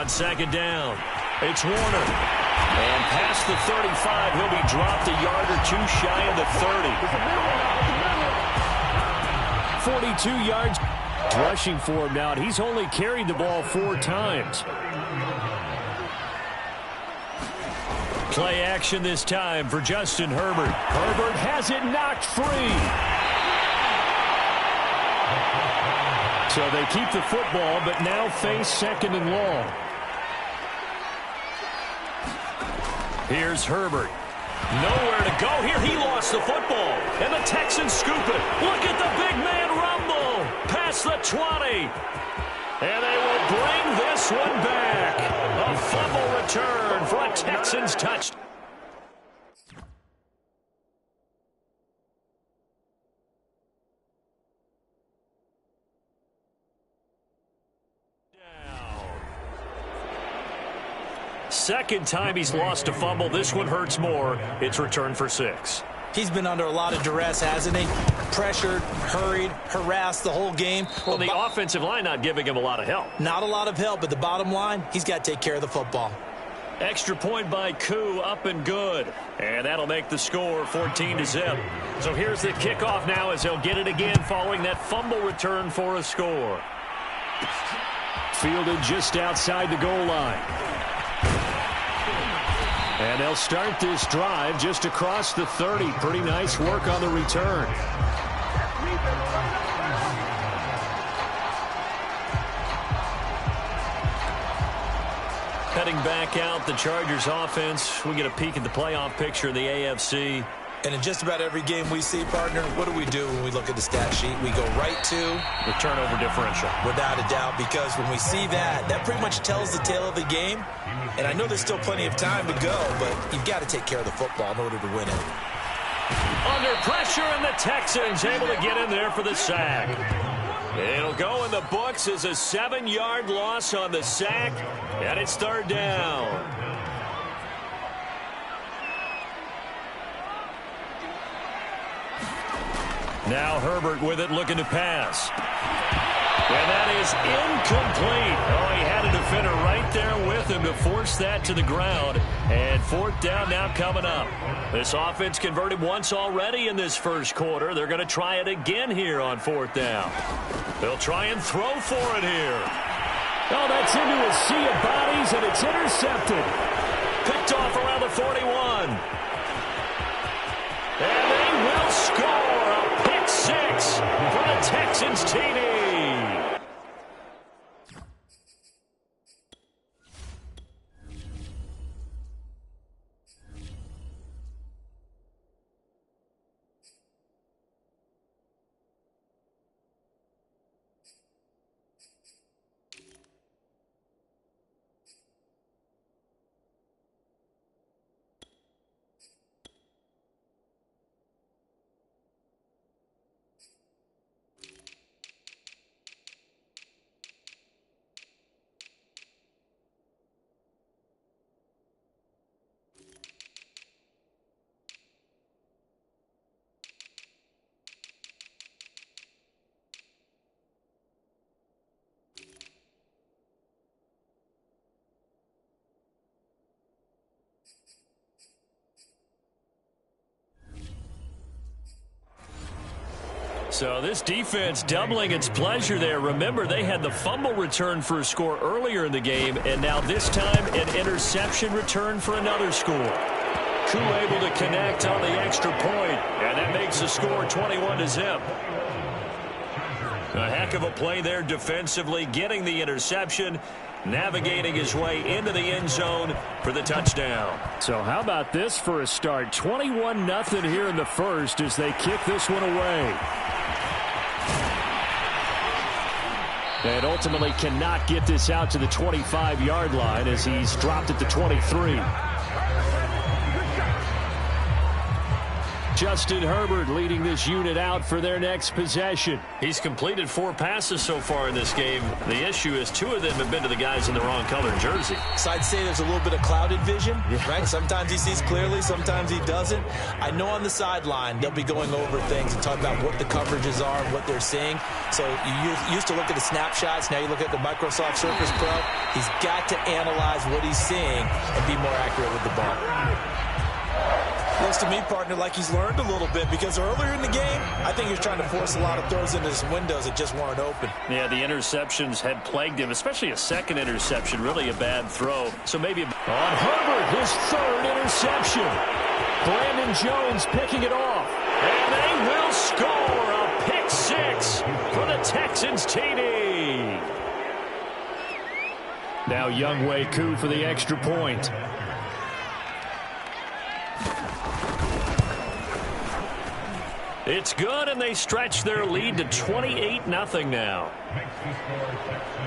on second down. It's Warner. And past the 35, he'll be dropped a yard or two shy of the 30. 42 yards rushing for him now, and he's only carried the ball 4 times. Play action this time for Justin Herbert. Herbert has it knocked free. So they keep the football, but now face second and long. Here's Herbert. Nowhere to go here. He lost the football. And the Texans scoop it. Look at the big man rumble. Past the 20. And they will bring this one back. A fumble return for a Texans touchdown. Second time he's lost a fumble. This one hurts more. It's returned for 6. He's been under a lot of duress, hasn't he? Pressured, hurried, harassed the whole game. Well, the offensive line not giving him a lot of help. Not a lot of help, but the bottom line, he's got to take care of the football. Extra point by Koo, up and good. And that'll make the score 14-0. So here's the kickoff now as they'll get it again following that fumble return for a score. Fielded just outside the goal line. And they'll start this drive just across the 30. Pretty nice work on the return. Heading back out, the Chargers offense. We get a peek at the playoff picture of the AFC. And in just about every game we see, partner, what do we do when we look at the stat sheet? We go right to the turnover differential. Without a doubt, because when we see that, that pretty much tells the tale of the game. And I know there's still plenty of time to go, but you've got to take care of the football in order to win it. Under pressure, and the Texans able to get in there for the sack. It'll go in the books as a 7-yard loss on the sack, and it's 3rd down. Now Herbert with it, looking to pass. And that is incomplete. Oh, he had a defender right there with him to force that to the ground. And 4th down now coming up. This offense converted once already in this first quarter. They're going to try it again here on 4th down. They'll try and throw for it here. Oh, that's into a sea of bodies, and it's intercepted. Picked off around the 41. And they will score a pick 6 for the Texans TD. So this defense doubling its pleasure there. Remember, they had the fumble return for a score earlier in the game, and now this time an interception return for another score. Koo able to connect on the extra point, and that makes the score 21-0. A heck of a play there defensively, getting the interception, navigating his way into the end zone for the touchdown. So how about this for a start? 21-0 here in the first as they kick this one away. And ultimately cannot get this out to the 25-yard line as he's dropped at the 23. Justin Herbert leading this unit out for their next possession. He's completed 4 passes so far in this game. The issue is 2 of them have been to the guys in the wrong color jersey. So I'd say there's a little bit of clouded vision, right? Sometimes he sees clearly, sometimes he doesn't. I know on the sideline they'll be going over things and talking about what the coverages are and what they're seeing. So you used to look at the snapshots. Now you look at the Microsoft Surface Pro. He's got to analyze what he's seeing and be more accurate with the ball. Looks to me, partner, like he's learned a little bit, because earlier in the game, I think he was trying to force a lot of throws into some windows that just weren't open. Yeah, the interceptions had plagued him, especially a second interception, really a bad throw. So maybe on Herbert, his 3rd interception. Brandon Jones picking it off. And they will score a pick 6 for the Texans TD. Now Younghoe Koo for the extra point. It's good, and they stretch their lead to 28-0 now.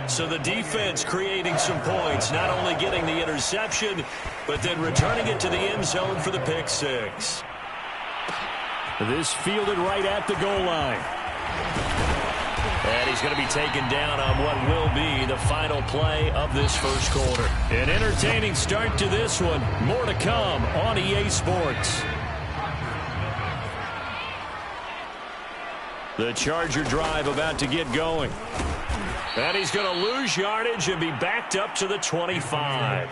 So the defense creating some points, not only getting the interception, but then returning it to the end zone for the pick 6. This fielded right at the goal line. And he's going to be taken down on what will be the final play of this first quarter. An entertaining start to this one. More to come on EA Sports. The Charger drive about to get going. And he's going to lose yardage and be backed up to the 25.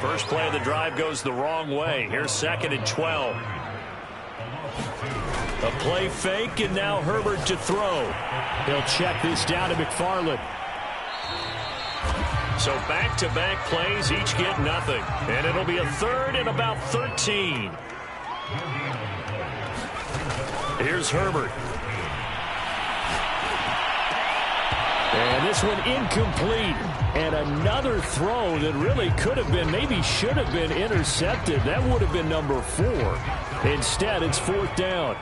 First play of the drive goes the wrong way. Here's 2nd and 12. A play fake, and now Herbert to throw. He'll check this down to McFarland. So back-to-back plays, each get nothing. And it'll be a 3rd and about 13. Here's Herbert. And this one incomplete. And another throw that really could have been, maybe should have been intercepted. That would have been number 4. Instead, it's 4th down.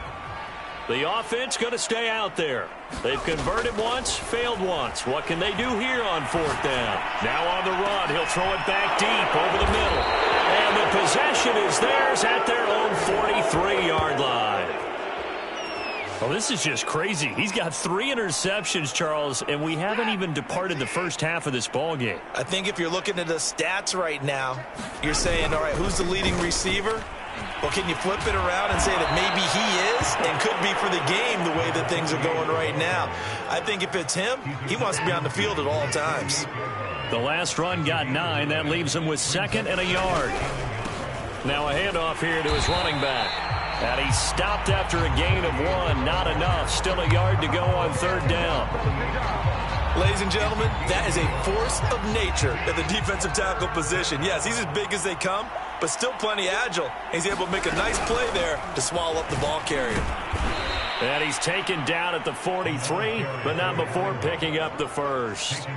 The offense going to stay out there. They've converted once, failed once. What can they do here on 4th down? Now on the run, he'll throw it back deep over the middle. And the possession is theirs at their own 43-yard line. Well, this is just crazy. He's got 3 interceptions, Charles, and we haven't even departed the first half of this ball game. I think if you're looking at the stats right now, you're saying, all right, who's the leading receiver? Well, can you flip it around and say that maybe he is and could be for the game the way that things are going right now? I think if it's him, he wants to be on the field at all times. The last run got 9. That leaves him with 2nd and a yard. Now a handoff here to his running back. And he stopped after a gain of 1. Not enough. Still a yard to go on 3rd down. Ladies and gentlemen, that is a force of nature at the defensive tackle position. Yes, he's as big as they come, but still plenty agile. He's able to make a nice play there to swallow up the ball carrier. And he's taken down at the 43, but not before picking up the 1st.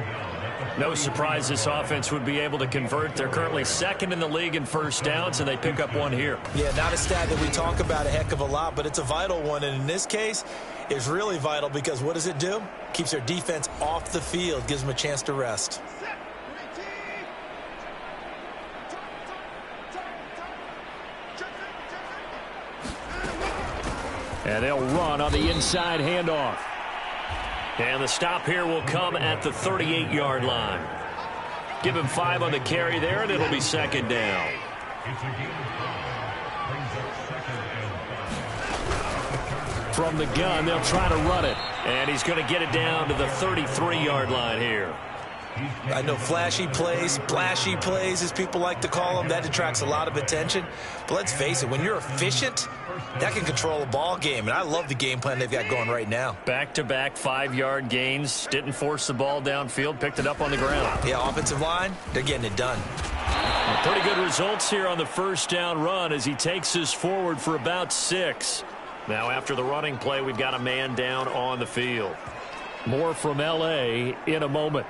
No surprise this offense would be able to convert. They're currently 2nd in the league in first downs, and they pick up 1 here. Yeah, not a stat that we talk about a heck of a lot, but it's a vital one. And in this case, it's really vital because what does it do? Keeps their defense off the field, gives them a chance to rest. And they'll run on the inside handoff. And the stop here will come at the 38-yard line. Give him 5 on the carry there, and it'll be 2nd down. From the gun, they'll try to run it. And he's going to get it down to the 33-yard line here. I know flashy plays, splashy plays, as people like to call them, that attracts a lot of attention. But let's face it, when you're efficient, that can control a ball game. And I love the game plan they've got going right now. Back-to-back 5-yard gains. Didn't force the ball downfield. Picked it up on the ground. Yeah, offensive line, they're getting it done. Pretty good results here on the first down run as he takes us forward for about 6. Now after the running play, we've got a man down on the field. More from L.A. in a moment.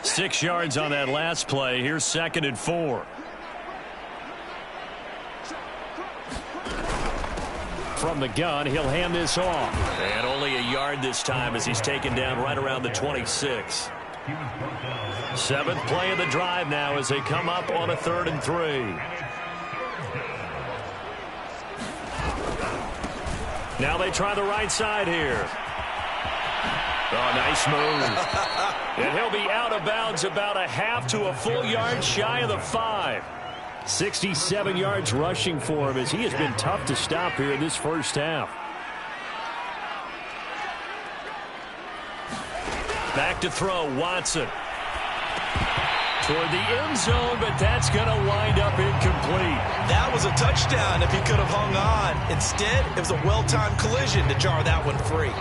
Six yards on that last play. Here's 2nd and 4. From the gun, he'll hand this off. And only a yard this time as he's taken down right around the 26. Seventh play of the drive now as they come up on a 3rd and 3. Now they try the right side here. Oh, nice move. And he'll be out of bounds about a half to a full yard shy of the 5. 67 yards rushing for him as he has been tough to stop here in this first half. Back to throw, Watson. Toward the end zone, but that's going to wind up incomplete. That was a touchdown if he could have hung on. Instead, it was a well-timed collision to jar that one free.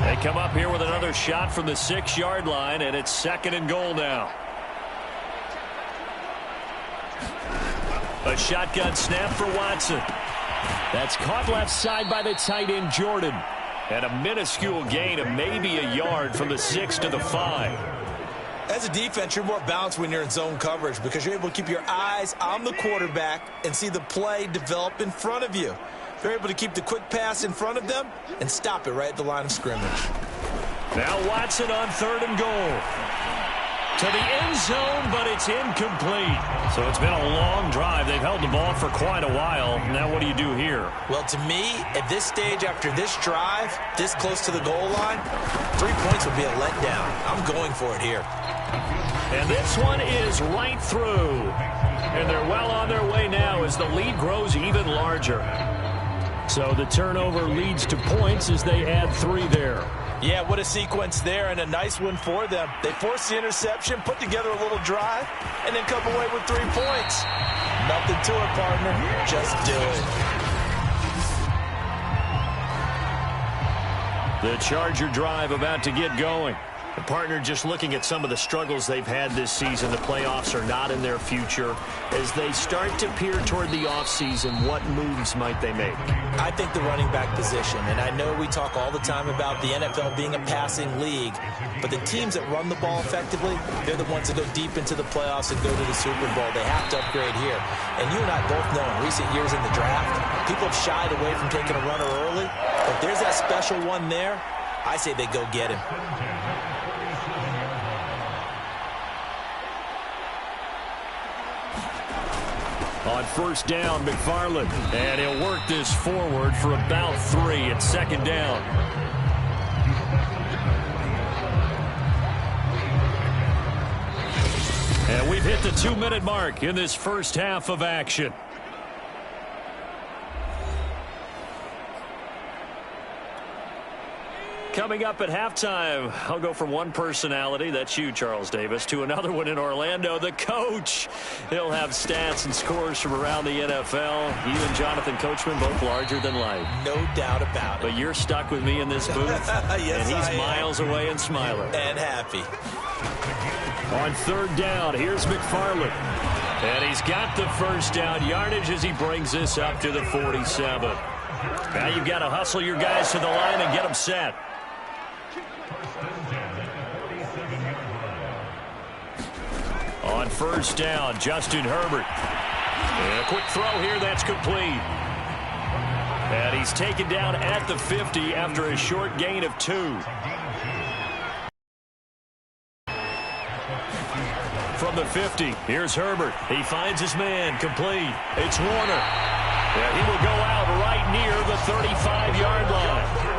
They come up here with another shot from the 6-yard line, and it's 2nd and goal now. A shotgun snap for Watson. That's caught left side by the tight end, Jordan. And a minuscule gain of maybe a yard from the 6 to the 5. As a defense, you're more balanced when you're in zone coverage because you're able to keep your eyes on the quarterback and see the play develop in front of you. They're able to keep the quick pass in front of them and stop it right at the line of scrimmage. Now Watson on 3rd and goal. To the end zone, but it's incomplete. So it's been a long drive. They've held the ball for quite a while. Now what do you do here? Well, to me, at this stage after this drive, this close to the goal line, 3 points would be a letdown. I'm going for it here. And this one is right through. And they're well on their way now as the lead grows even larger. So the turnover leads to points as they add 3 there. Yeah, what a sequence there, and a nice one for them. They forced the interception, put together a little drive, and then come away with 3 points. Nothing to it, partner. Just do it. The Charger drive about to get going. The partner just looking at some of the struggles they've had this season. The playoffs are not in their future. As they start to peer toward the offseason, what moves might they make? I think the running back position, and I know we talk all the time about the NFL being a passing league, but the teams that run the ball effectively, they're the ones that go deep into the playoffs and go to the Super Bowl. They have to upgrade here. And you and I both know in recent years in the draft, people have shied away from taking a runner early. But there's that special one there. I say they go get him. On 1st down, McFarland. And he'll work this forward for about 3 at 2nd down. And we've hit the 2-minute mark in this first half of action. Coming up at halftime, I'll go from one personality, that's you, Charles Davis, to another one in Orlando, the coach. He'll have stats and scores from around the NFL. You and Jonathan Coachman, both larger than life. No doubt about it. But you're stuck with me in this booth, yes, and he's miles away and smiling. And happy. On 3rd down, here's McFarland. And he's got the 1st down yardage as he brings this up to the 47. Now you've got to hustle your guys to the line and get them set. On 1st down, Justin Herbert. And a quick throw here, that's complete. And he's taken down at the 50 after a short gain of 2. From the 50, here's Herbert. He finds his man, complete. It's Warner. And he will go out right near the 35-yard line.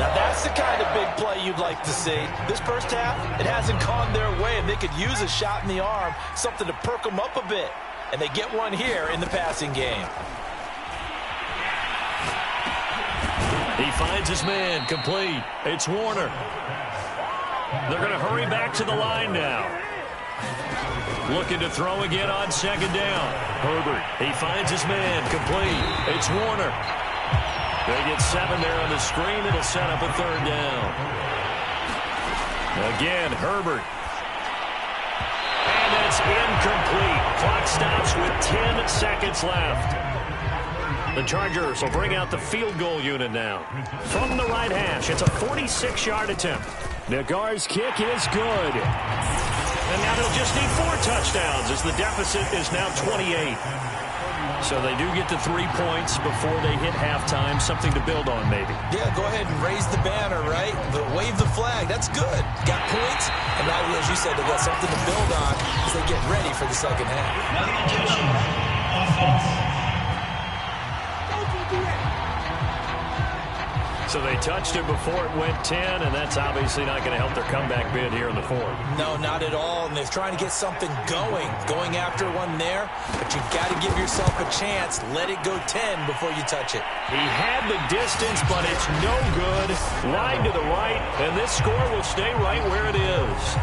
Now that's the kind of big play you'd like to see. This first half, it hasn't gone their way, and they could use a shot in the arm, something to perk them up a bit. And they get one here in the passing game. He finds his man, complete. It's Warner. They're going to hurry back to the line now. Looking to throw again on 2nd down. Herbert, he finds his man, complete. It's Warner. They get 7 there on the screen. It'll set up a 3rd down. Again, Herbert. And it's incomplete. Clock stops with 10 seconds left. The Chargers will bring out the field goal unit now. From the right hash, it's a 46-yard attempt. Nagar's kick is good. And now they'll just need 4 touchdowns as the deficit is now 28. So they do get the 3 points before they hit halftime, something to build on maybe. Yeah, go ahead and raise the banner, right? But wave the flag. That's good. Got points, and now, as you said, they got something to build on as they get ready for the second half. So they touched it before it went 10, and that's obviously not going to help their comeback bid here in the fourth. No, not at all, and they're trying to get something going after one there, but you've got to give yourself a chance. Let it go 10 before you touch it. He had the distance, but it's no good. Line to the right, and this score will stay right where it is.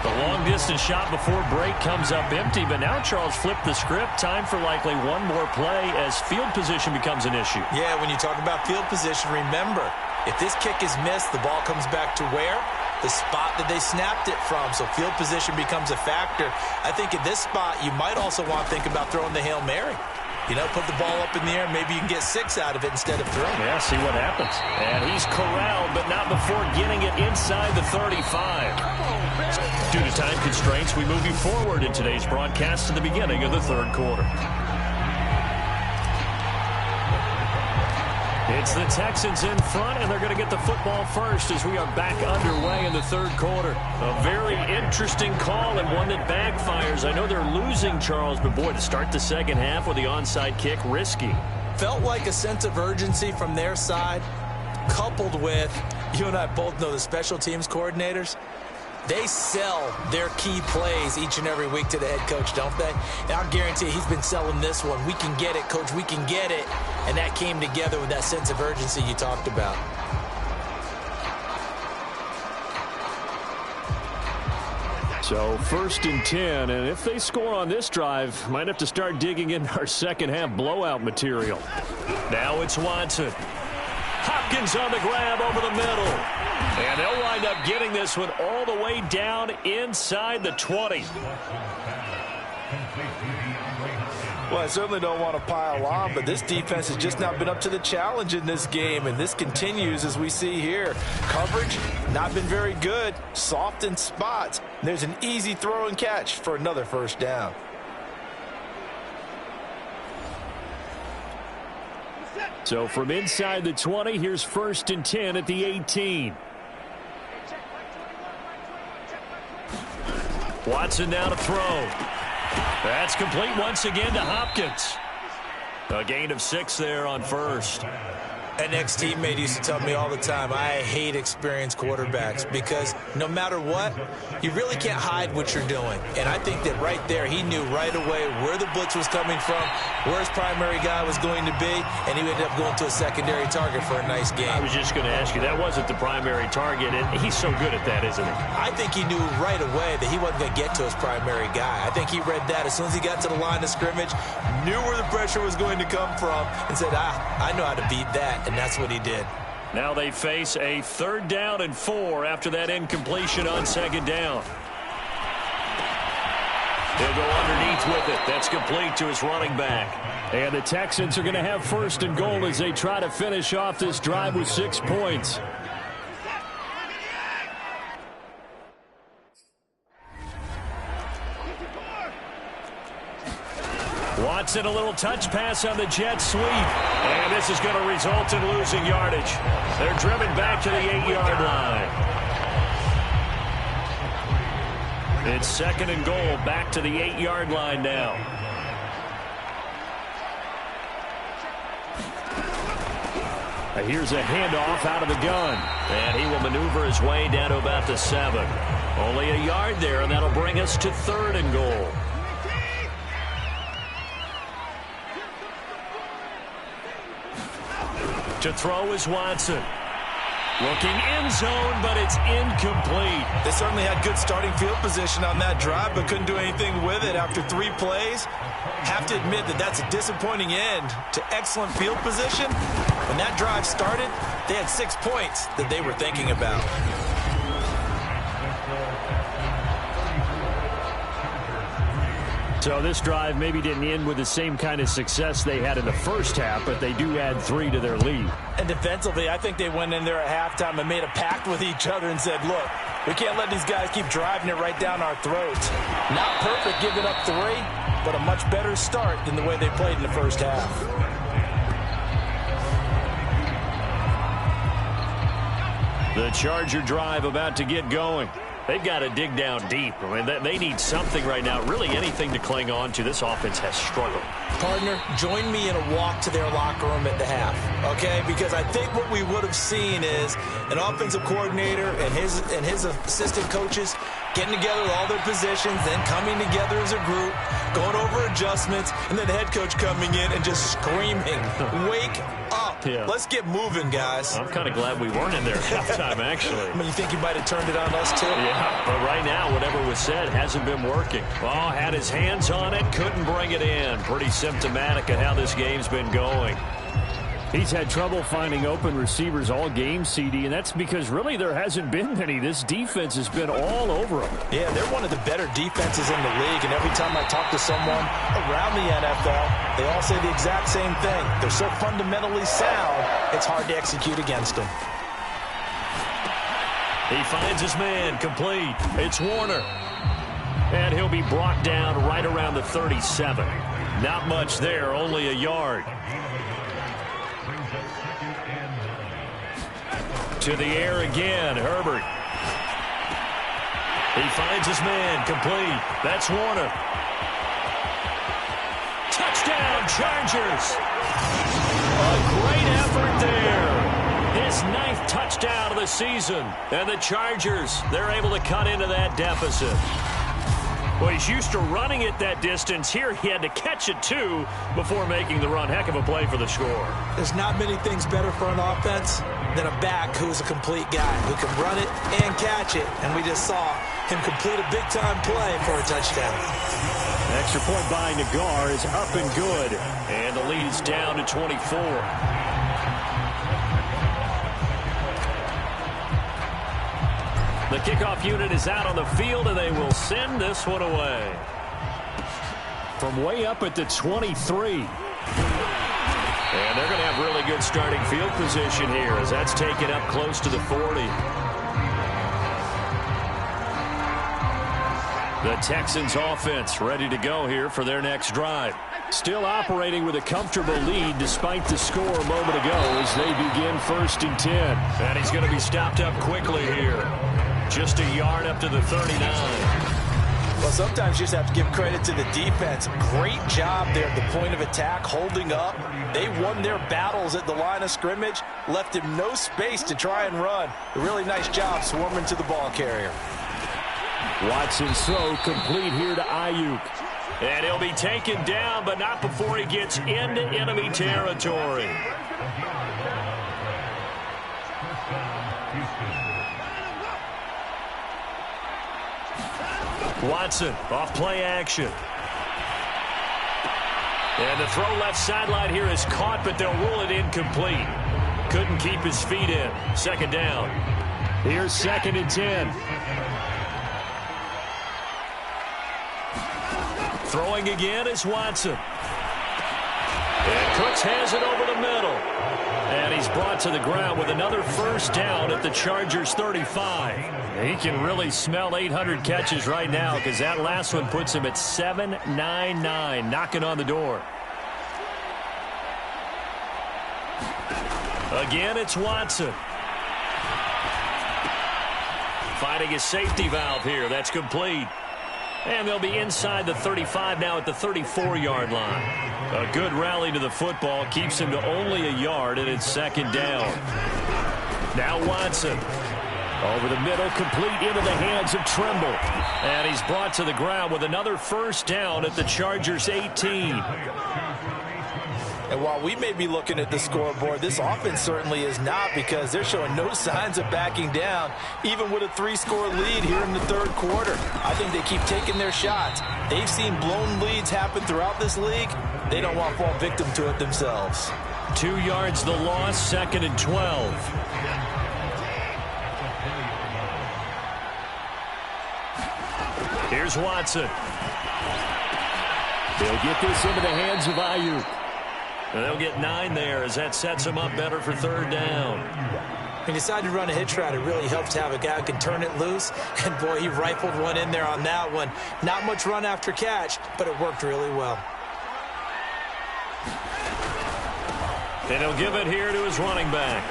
The long-distance shot before break comes up empty, but now Charles flipped the script. Time for likely one more play as field position becomes an issue. Yeah, when you talk about field position, remember, if this kick is missed, the ball comes back to where? The spot that they snapped it from. So field position becomes a factor. I think at this spot, you might also want to think about throwing the Hail Mary. You know, put the ball up in the air. Maybe you can get 6 out of it instead of 3. Yeah, see what happens. And he's corralled, but not before getting it inside the 35. Due to time constraints, we move you forward in today's broadcast to the beginning of the third quarter. It's the Texans in front, and they're going to get the football first as we are back underway in the third quarter. A very interesting call and one that backfires. I know they're losing, Charles, but boy, to start the second half with the onside kick, risky. Felt like a sense of urgency from their side, coupled with, you and I both know the special teams coordinators, they sell their key plays each and every week to the head coach, don't they? And I'll guarantee he's been selling this one. We can get it, coach. We can get it. And that came together with that sense of urgency you talked about. So 1st and 10, and if they score on this drive, might have to start digging in our second half blowout material. Now it's Watson. Hopkins on the grab over the middle. And they'll wind up getting this one all the way down inside the 20. Well, I certainly don't want to pile on, but this defense has just not been up to the challenge in this game, and this continues as we see here. Coverage, not been very good, soft in spots. There's an easy throw and catch for another first down. So from inside the 20, here's 1st and 10 at the 18. Watson now to throw. That's complete once again to Hopkins. A gain of 6 there on first. An ex-teammate used to tell me all the time, I hate experienced quarterbacks because no matter what, you really can't hide what you're doing. And I think that right there, he knew right away where the blitz was coming from, where his primary guy was going to be, and he ended up going to a secondary target for a nice game. I was just going to ask you, that wasn't the primary target, and he's so good at that, isn't he? I think he knew right away that he wasn't going to get to his primary guy. I think he read that as soon as he got to the line of scrimmage, knew where the pressure was going to come from, and said, I know how to beat that. And that's what he did. Now they face a 3rd down and 4 after that incompletion on 2nd down. He'll go underneath with it. That's complete to his running back. And the Texans are going to have 1st and goal as they try to finish off this drive with 6 points. Watson, a little touch pass on the jet sweep. And this is going to result in losing yardage. They're driven back to the 8-yard line. It's 2nd and goal, back to the 8-yard line now. Here's a handoff out of the gun. And he will maneuver his way down to about the 7. Only a yard there, and that'll bring us to 3rd and goal. To throw is Watson. Looking end zone, but it's incomplete. They certainly had good starting field position on that drive, but couldn't do anything with it after 3 plays. Have to admit that that's a disappointing end to excellent field position. When that drive started, they had 6 points that they were thinking about. So this drive maybe didn't end with the same kind of success they had in the first half, but they do add 3 to their lead. And defensively, I think they went in there at halftime and made a pact with each other and said, look, we can't let these guys keep driving it right down our throats. Not perfect giving up 3, but a much better start than the way they played in the first half. The Charger drive about to get going. They've got to dig down deep. I mean, they need something right now, really anything to cling on to. This offense has struggled. Partner, join me in a walk to their locker room at the half, okay? Because I think what we would have seen is an offensive coordinator and his assistant coaches getting together with all their positions, then coming together as a group, going over adjustments, and then the head coach coming in and just screaming, wake up. Yeah. Let's get moving, guys. I'm kind of glad we weren't in there at halftime, actually. I mean, you think he might have turned it on us, too? Yeah, but right now, whatever was said hasn't been working. Oh, had his hands on it, couldn't bring it in. Pretty symptomatic of how this game's been going. He's had trouble finding open receivers all game, CD, and that's because really there hasn't been many. This defense has been all over him. Yeah, they're one of the better defenses in the league, and every time I talk to someone around the NFL, they all say the exact same thing. They're so fundamentally sound, it's hard to execute against them. He finds his man, complete. It's Warner. And he'll be brought down right around the 37. Not much there, only a yard. To the air again, Herbert. He finds his man, complete. That's Warner. Touchdown, Chargers. A great effort there. His 9th touchdown of the season. And the Chargers, they're able to cut into that deficit. Well, he's used to running it that distance. Here he had to catch it, too, before making the run. Heck of a play for the score. There's not many things better for an offense than a back who's a complete guy who can run it and catch it. And we just saw him complete a big-time play for a touchdown. Extra point by Nagar is up and good. And the lead is down to 24. The kickoff unit is out on the field, and they will send this one away. From way up at the 23. And they're going to have really good starting field position here as that's taken up close to the 40. The Texans offense ready to go here for their next drive. Still operating with a comfortable lead despite the score a moment ago as they begin 1st and 10. And he's going to be stopped up quickly here. Just a yard up to the 39. Well, sometimes you just have to give credit to the defense. Great job there at the point of attack, holding up. They won their battles at the line of scrimmage, left him no space to try and run. A really nice job swarming to the ball carrier. Watson's throw complete here to Ayuk. And he'll be taken down, but not before he gets into enemy territory. Watson off play action. And the throw left sideline here is caught, but they'll rule it incomplete. Couldn't keep his feet in. 2nd down. Here's 2nd and 10. Throwing again is Watson. And Cooks has it over the middle. And he's brought to the ground with another 1st down at the Chargers 35. He can really smell 800 catches right now because that last one puts him at 799, knocking on the door. Again, it's Watson. Finding his safety valve here. That's complete. And they'll be inside the 35 now at the 34-yard line. A good rally to the football keeps him to only a yard, and it's 2nd down. Now Watson. Over the middle, complete into the hands of Trimble. And he's brought to the ground with another 1st down at the Chargers 18. And while we may be looking at the scoreboard, this offense certainly is not, because they're showing no signs of backing down, even with a 3-score lead here in the 3rd quarter. I think they keep taking their shots. They've seen blown leads happen throughout this league. They don't want to fall victim to it themselves. 2 yards the loss, 2nd and 12. Here's Watson. They'll get this into the hands of Ayuk. And they'll get 9 there as that sets him up better for 3rd down. When you decide to run a hitch route, it really helps to have a guy who can turn it loose. And, boy, he rifled one in there on that one. Not much run after catch, but it worked really well. And he'll give it here to his running back.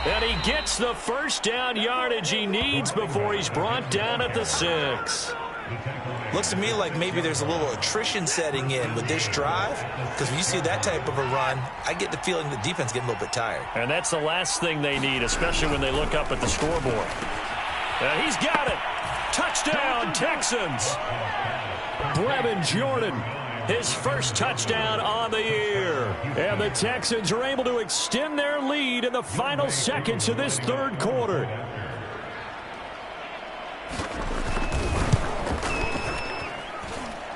And he gets the first down yardage he needs before he's brought down at the 6. Looks to me like maybe there's a little attrition setting in with this drive, because when you see that type of a run, I get the feeling the defense getting a little bit tired. And that's the last thing they need, especially when they look up at the scoreboard. And he's got it. Touchdown, Texans. Brevin Jordan, his first touchdown on the year. And the Texans are able to extend their lead in the final seconds of this third quarter.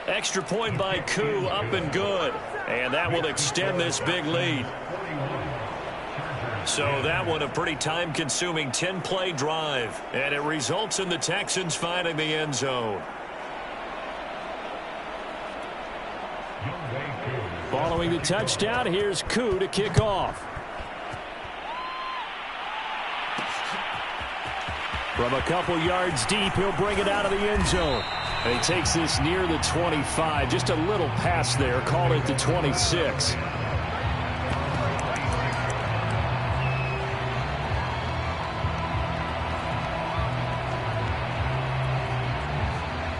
Extra point by Koo, up and good. And that will extend this big lead. So that one a pretty time-consuming 10-play drive. And it results in the Texans finding the end zone. Following the touchdown, here's Koo to kick off. From a couple yards deep, he'll bring it out of the end zone. And he takes this near the 25. Just a little pass there. Call it the 26.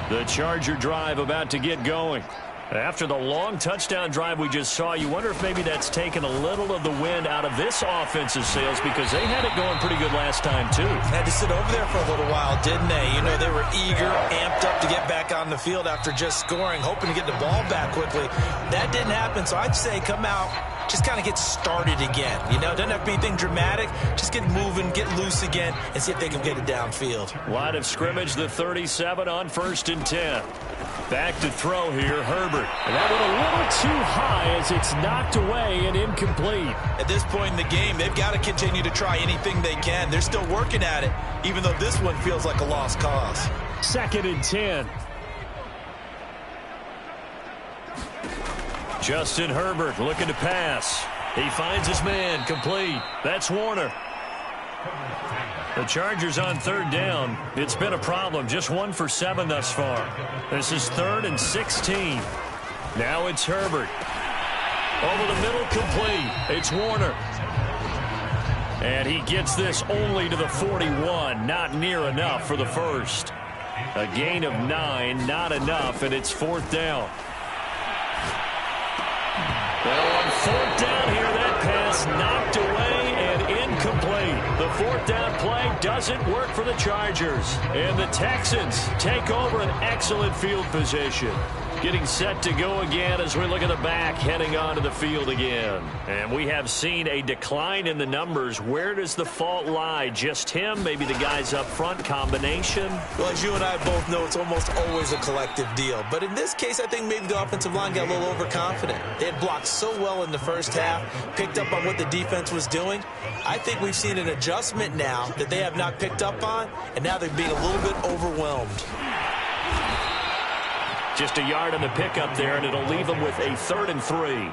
The Charger drive about to get going. After the long touchdown drive we just saw, you wonder if maybe that's taken a little of the wind out of this offensive sails, because they had it going pretty good last time, too. Had to sit over there for a little while, didn't they? You know, they were eager, amped up to get back on the field after just scoring, hoping to get the ball back quickly. That didn't happen, so I'd say come out, just kind of get started again. You know, doesn't have to be anything dramatic. Just get moving, get loose again, and see if they can get it downfield. Line of scrimmage, the 37 on 1st and 10. Back to throw here, Herbert. And that went a little too high as it's knocked away and incomplete. At this point in the game, they've got to continue to try anything they can. They're still working at it, even though this one feels like a lost cause. 2nd and 10. Justin Herbert looking to pass. He finds his man, complete. That's Warner. The Chargers on 3rd down. It's been a problem. Just 1 for 7 thus far. This is 3rd and 16. Now it's Herbert. Over the middle, complete. It's Warner. And he gets this only to the 41. Not near enough for the first. A gain of 9, not enough, and it's 4th down. Well, on 4th down here, that pass knocked away and incomplete. The 4th down play doesn't work for the Chargers. And the Texans take over an excellent field position. Getting set to go again as we look at the back, heading onto the field again. And we have seen a decline in the numbers. Where does the fault lie? Just him? Maybe the guys up front? Combination? Well, as you and I both know, it's almost always a collective deal. But in this case, I think maybe the offensive line got a little overconfident. They had blocked so well in the first half, picked up on what the defense was doing. I think we've seen an adjustment now that they have not picked up on, and now they're being a little bit overwhelmed. Just a yard on the pickup there, and it'll leave them with a 3rd and 3.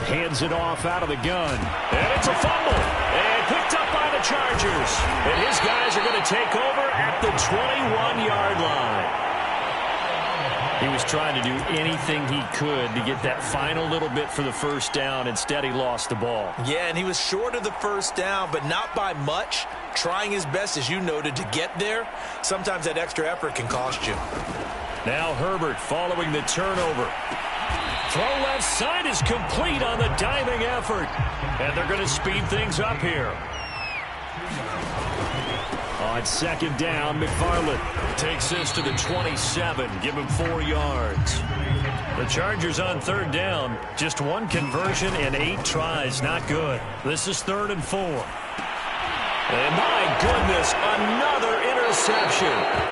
Hands it off out of the gun. And it's a fumble. And picked up by the Chargers. And his guys are going to take over at the 21-yard line. He was trying to do anything he could to get that final little bit for the first down. Instead, he lost the ball. Yeah, and he was short of the first down, but not by much. Trying his best, as you noted, to get there. Sometimes that extra effort can cost you. Now Herbert following the turnover. Throw left side is complete on the diving effort. And they're going to speed things up here. On 2nd down, McFarland takes this to the 27. Give him 4 yards. The Chargers on 3rd down. Just 1 conversion and 8 tries. Not good. This is 3rd and 4. And my goodness, another interception.